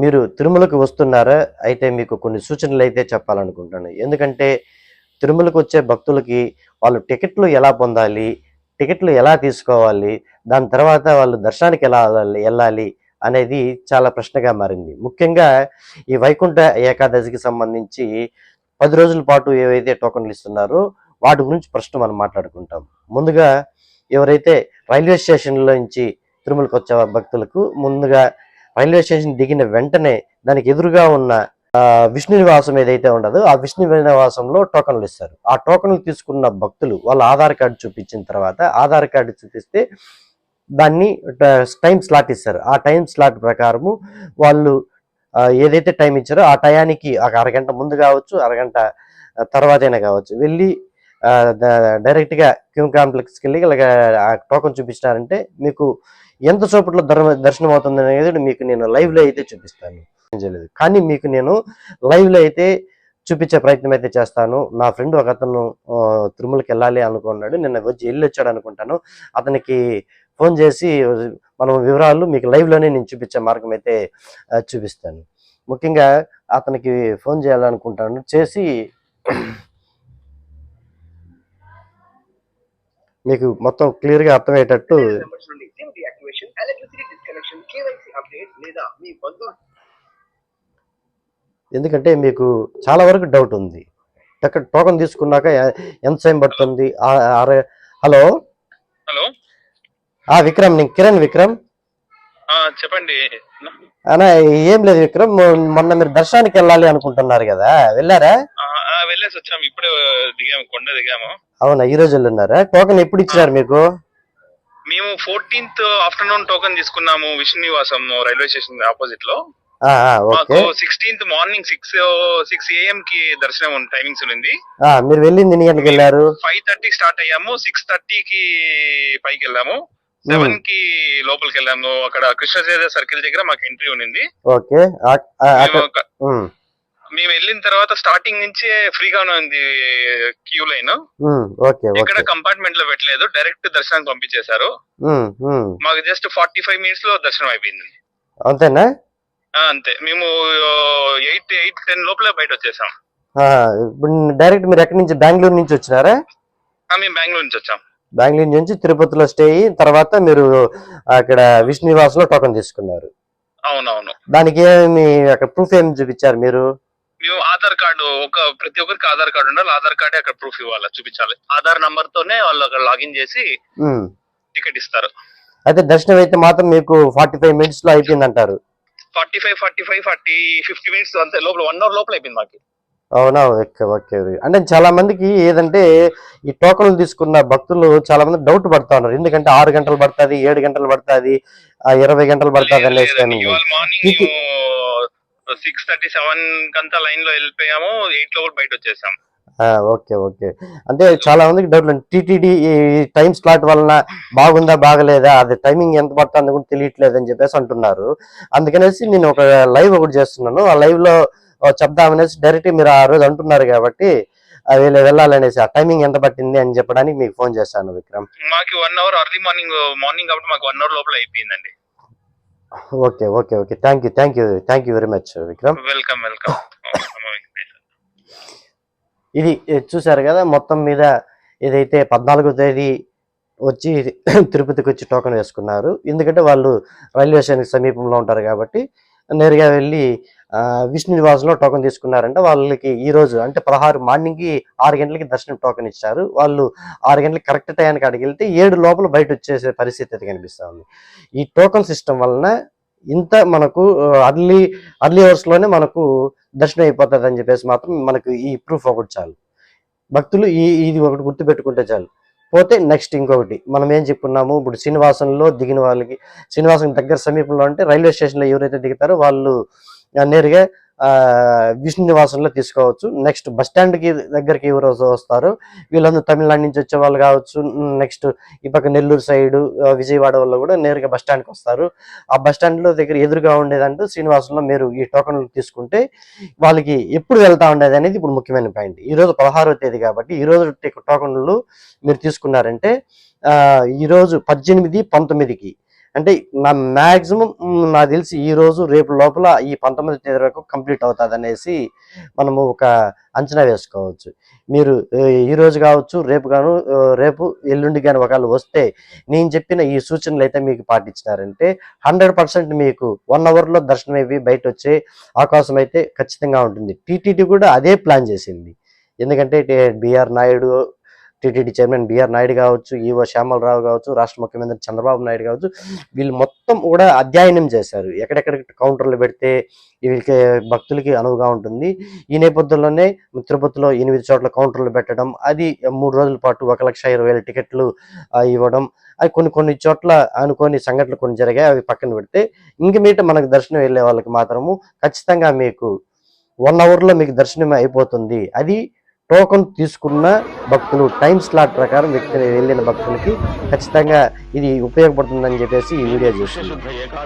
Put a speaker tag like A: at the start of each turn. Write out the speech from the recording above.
A: మీరు తిరుమలకు వస్తున్నారా? అయితే మీకు కొన్ని సూచనలైతే చెప్పాలనుకుంటాను. ఎందుకంటే తిరుమలకు వచ్చే భక్తులకి వాళ్ళు టికెట్లు ఎలా పొందాలి? టికెట్లు ఎలా తీసుకోవాలి? దాని తర్వాత వాళ్ళు దర్శనానికి ఎలా ఎళ్ళాలి? అనేది చాలా ప్రశ్నగా మారింది. ముఖ్యంగా ఈ వైకుంఠ ఏకాదశికి సంబంధించి 10 రోజుల పాటు ఏవైతే టోకన్లు ఇస్తున్నారో వాటి గురించి ప్రస్తుతం మనం మాట్లాడుకుంటాం. ముందుగా ఎవరైతే రైల్వే స్టేషన్‌లో నుంచి తిరుమలకు వచ్చే భక్తులకు ముందుగా రైల్వే స్టేషన్ దిగిన వెంటనే దానికి ఎదురుగా ఉన్న విష్ణు నివాసం ఏదైతే ఉండదో ఆ విష్ణు నివాసంలో టోకన్లు ఇస్తారు. ఆ టోకన్లు తీసుకున్న భక్తులు వాళ్ళ ఆధార్ కార్డు చూపించిన తర్వాత ఆధార్ కార్డు చూపిస్తే దాన్ని టైం స్లాట్ ఇస్తారు. ఆ టైం స్లాట్ ప్రకారము వాళ్ళు ఏదైతే టైం ఇచ్చారో ఆ టయానికి ఒక అరగంట ముందు కావచ్చు, అరగంట తర్వాతైనా కావచ్చు వెళ్ళి డైరెక్ట్గా క్యూ కాంప్లెక్స్కి వెళ్ళి ఇలాగ ఆ టోకన్ చూపించినారంటే మీకు ఎంత సేపట్లో దర్శనం అవుతుంది అనేది మీకు నేను లైవ్లో అయితే చూపిస్తాను. కానీ మీకు నేను లైవ్లో అయితే చూపించే ప్రయత్నం అయితే చేస్తాను. నా ఫ్రెండ్ ఒక అతను తిరుమలకి వెళ్ళాలి అనుకున్నాడు, నిన్న వచ్చి వెళ్ళి వచ్చాడు అనుకుంటాను. అతనికి ఫోన్ చేసి మనం వివరాలు మీకు లైవ్లోనే నేను చూపించే మార్గం అయితే చూపిస్తాను. ముఖ్యంగా అతనికి ఫోన్ చేయాలనుకుంటాను, చేసి మీకు మొత్తం క్లియర్గా అర్థమయ్యేటట్టు ఎందుకంటే మీకు చాలా వరకు డౌట్ ఉంది. టోకన్ తీసుకున్నాక ఎంత టైం పడుతుంది? హలో
B: హలో
A: విక్రమ్, నేను కిరణ్ విక్రమ్.
B: చెప్పండి
A: అన్నా, ఏం లేదు విక్రమ్, మొన్న మీరు దర్శనానికి వెళ్ళాలి అనుకుంటున్నారు కదా, వెళ్ళారా?
B: వెళ్ళేసి వచ్చాము, ఇప్పుడే దిగాము, కొండ దిగాము.
A: అవునా, ఈ రోజు వెళ్ళున్నారా? టోకన్ ఎప్పుడు ఇచ్చినారు మీకు?
B: మేము 14th ఆఫ్టర్నూన్ టోకన్ తీసుకున్నాము విష్ణు నివాసం రైల్వే స్టేషన్ ఆపోజిట్ లో. మాకు 16th మార్నింగ్ 6 AM కి దర్శనం టైమింగ్స్ ఉంది.
A: మీరు వెళ్ళింది ఎన్ని గంటలకు వెళ్ళారు?
B: 5:30 స్టార్ట్ అయ్యాము, 6:30కి పైకి వెళ్ళాము, 7 కి లోపలికి వెళ్ళాము. అక్కడ కృష్ణదేవ సర్కిల్ దగ్గర మాకు ఎంట్రీ ఉంది.
A: ఓకే,
B: మేము వెళ్ళిన తర్వాత స్టార్టింగ్ నుంచే ఫ్రీగానే ఉంది క్యూ లైన్. ఎక్కడ కంపార్ట్మెంట్ లో పెట్టలేదు, డైరెక్ట్ దర్శనానికి పంపించేశారు. మాకు జస్ట్ 45 minutes లో దర్శనం అయిపోయింది.
A: అంతేనా?
B: అంతే. మేము 8-10 లోపల బయట వచ్చేసాం.
A: ఇప్పుడు డైరెక్ట్ మీరు ఎక్కడి నుంచి, బెంగళూరు నుంచి వచ్చినారా?
B: మేము బెంగళూరు నుంచి వచ్చాం.
A: బెంగళూరు నుంచి తిరుపతిలో స్టే అయిన తర్వాత మీరు అక్కడ విష్ణు నివాస్ లో టోకన్ తీసుకున్నారు.
B: అవునవును.
A: దానికి ఏమి అక్కడ ప్రూఫ్ ఏమి చూపించారు మీరు?
B: మేము ఆధార్ కార్డు, ప్రతి ఒక్కరికి ఆధార్ కార్డు ఉండాలి. ఆధార్ కార్డే అక్కడ ప్రూఫ్ ఇవ్వాలి, చూపించాలి. ఆధార్ నంబర్ తోనే వాళ్ళు అక్కడ లాగిన్ చేసి టికెట్ ఇస్తారు. అయితే
A: దర్శనం అయితే మాత్రం మీకు 45 minutes లో అయిపోయింది అంటారు?
B: 50 minutes అంతే, లోపల 1 hour లోపల అయిపోయింది మాకు.
A: అవునా, ఓకే. అంటే చాలా మందికి ఏదంటే ఈ టోకన్లు తీసుకున్న భక్తులు చాలా మంది డౌట్ పడతా ఉన్నారు. ఎందుకంటే 6 గంటలు పడుతుంది, 7 గంటలు పడుతుంది, 20 గంటలు పడుతుంది అనేసి.
B: మార్నింగ్ 6:37 కంతా లైన్ లో వెళ్ళిపోయాము, 8 లో బయట వచ్చేసాం.
A: ఓకే. అంటే చాలా మందికి డౌట్, టీటీడీ టైం స్లాట్ వలన బాగుందా బాగలేదా, అది టైమింగ్ ఎంత పడుతుంది కూడా తెలియట్లేదు అని చెప్పేసి అంటున్నారు. అందుకనేసి నేను ఒక లైవ్ ఒకటి చేస్తున్నాను. ఆ లైవ్ లో చెప్దామనేసి డైరెక్ట్ మీరు ఆ రోజు అంటున్నారు కాబట్టి వీళ్ళు వెళ్ళాలనేసి ఆ టైమింగ్ ఎంత పట్టింది అని చెప్పడానికి మీకు ఫోన్ చేశాను విక్రమ్.
B: మాకు 1 hour అర్లీ మార్నింగ్ కాబట్టి మాకు 1 hour లోపల అయిపోయిందండి.
A: Okay. Thank you very much Vikram.
B: Welcome.
A: ఇది చూసారు కదా, మొత్తం మీద ఏదైతే 14వ తేదీ వచ్చి తిరుపతికి వచ్చి టోకెన్ వేసుకున్నారు. ఎందుకంటే వాళ్ళు రైల్వే స్టేషన్ సమీపంలో ఉంటారు కాబట్టి నేరుగా వెళ్ళి విష్ణు నివాసంలో టోకెన్ తీసుకున్నారంటే వాళ్ళకి ఈ రోజు అంటే 16 మార్నింగ్కి 6 గంటలకి దర్శనం టోకెన్ ఇచ్చారు. వాళ్ళు 6 గంటలకి కరెక్ట్ టైంకి అక్కడికి వెళ్తే 7 లోపల బయట వచ్చేసే పరిస్థితి అయితే కనిపిస్తూ ఉంది. ఈ టోకెన్ సిస్టమ్ వలన ఇంత మనకు అర్లీ అవర్స్లోనే మనకు దర్శనం అయిపోతుంది అని చెప్పేసి మాత్రం మనకు ఈ ప్రూఫ్ ఒకటి చాలు. భక్తులు ఇది ఒకటి గుర్తుపెట్టుకుంటే చాలు. పోతే నెక్స్ట్ ఇంకొకటి మనం ఏం చెప్పుకున్నాము, ఇప్పుడు శ్రీనివాసంలో దిగిన వాళ్ళకి, శ్రీనివాసం దగ్గర సమీపంలో అంటే రైల్వే స్టేషన్లో ఎవరైతే దిగుతారో వాళ్ళు నేరుగా విష్ణు నివాసంలో తీసుకోవచ్చు. నెక్స్ట్ బస్ స్టాండ్కి దగ్గరికి ఎవరు వస్తారు, వీళ్ళందరూ తమిళనాడు నుంచి వచ్చే వాళ్ళు కావచ్చు. నెక్స్ట్ ఈ పక్క నెల్లూరు సైడు, విజయవాడ వాళ్ళు కూడా నేరుగా బస్ స్టాండ్కి వస్తారు. ఆ బస్ స్టాండ్లో దగ్గర ఎదురుగా ఉండేదంటూ శ్రీనివాసంలో మీరు ఈ టోకన్లు తీసుకుంటే వాళ్ళకి ఎప్పుడు వెళ్తా ఉండేది అనేది ఇప్పుడు ముఖ్యమైన పాయింట్. ఈరోజు 16వ తేదీ కాబట్టి ఈరోజు టోకన్లు మీరు తీసుకున్నారంటే ఈరోజు 18, 19కి అంటే నా మ్యాక్సిమం నాకు తెలిసి ఈ రోజు రేపు లోపల ఈ 19వ తేదీ వరకు కంప్లీట్ అవుతుంది అనేసి మనము ఒక అంచనా వేసుకోవచ్చు. మీరు ఈ రోజు కావచ్చు, రేపు ఎల్లుండి కానీ ఒకవేళ వస్తే నేను చెప్పిన ఈ సూచనలు అయితే మీకు పాటించినారంటే 100% మీకు 1 అవర్లో దర్శనం అయిపోయి బయట వచ్చే అవకాశం అయితే ఖచ్చితంగా ఉంటుంది. టీటీడీ కూడా అదే ప్లాన్ చేసింది. ఎందుకంటే BR Naidu, TTD chairman BR Naidu కావచ్చు, ఈవో శ్యామలరావు కావచ్చు, రాష్ట్ర ముఖ్యమంత్రి చంద్రబాబు నాయుడు కావచ్చు, వీళ్ళు మొత్తం కూడా అధ్యయనం చేశారు. ఎక్కడెక్కడ కౌంటర్లు పెడితే వీళ్ళకి భక్తులకి అనువుగా ఉంటుంది. ఈ నేపథ్యంలోనే తిరుపతిలో 8 చోట్ల కౌంటర్లు పెట్టడం, అది 3 రోజుల పాటు 1,20,000 టికెట్లు ఇవ్వడం, అవి కొన్ని చోట్ల అనుకోని సంఘటనలు కొన్ని జరిగాయి. అవి పక్కన పెడితే ఇంక మీట మనకు దర్శనం వెళ్ళే వాళ్ళకి మాత్రము ఖచ్చితంగా మీకు 1 అవర్లో మీకు దర్శనం అయిపోతుంది. అది టోకన్ తీసుకున్న భక్తులు టైం స్లాట్ ప్రకారం వెళ్ళిన భక్తులకి ఖచ్చితంగా ఇది ఉపయోగపడుతుందని చెప్పేసి ఈ వీడియో చేస్తున్నాను.